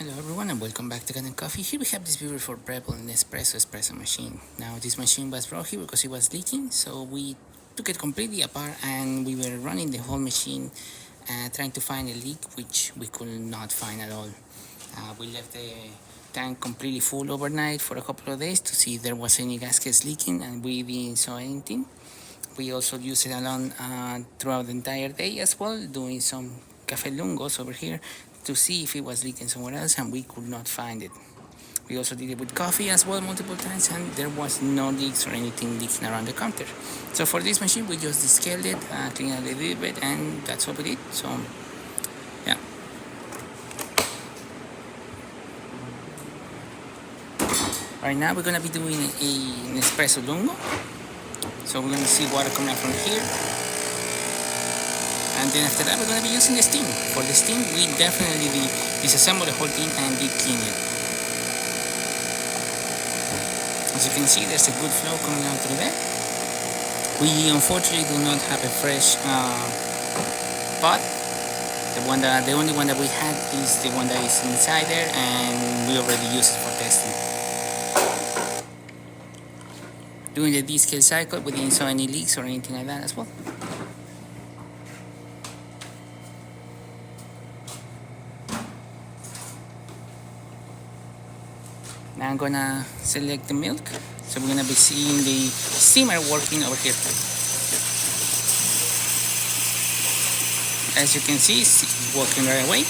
Hello everyone and welcome back to Kanen Coffee. Here we have this beautiful Breville espresso machine. Now this machine was brought here because it was leaking, so we took it completely apart and we were running the whole machine trying to find a leak, which we could not find at all. We left the tank completely full overnight for a couple of days to see if there was any gaskets leaking, and we didn't saw anything. We also used it alone throughout the entire day as well, doing some cafe lungos over here to see if it was leaking somewhere else, and we could not find it. We also did it with coffee as well multiple times, and there was no leaks or anything leaking around the counter. So for this machine, we just descaled it, cleaned it a little bit, and that's what we did. So yeah. Right now we're gonna be doing an espresso lungo. So we're gonna see water coming out from here. And then after that, we're going to be using the steam. For the steam, we definitely disassemble the whole thing and deep clean it. As you can see, there's a good flow coming out through there. We unfortunately do not have a fresh pot. The only one that we had is the one that is inside there, and we already used it for testing. Doing the descale cycle, we didn't saw any leaks or anything like that as well. Now I'm gonna select the milk, so we're gonna be seeing the steamer working over here. As you can see, it's working right away.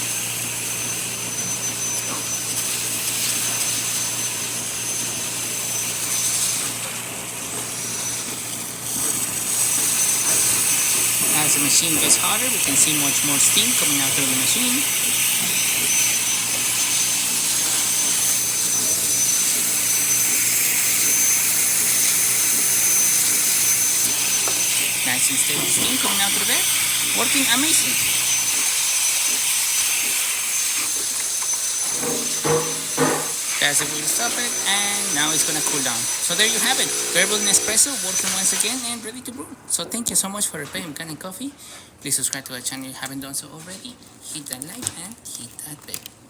As the machine gets hotter, we can see much more steam coming out of the machine. Nice and steady steam coming out through there, working amazing. That's it, we'll stop it, and now it's gonna cool down. So there you have it, Breville Espresso working once again and ready to brew. So thank you so much for repaying Kanen Coffee. Please subscribe to our channel if you haven't done so already. Hit that like and hit that bell.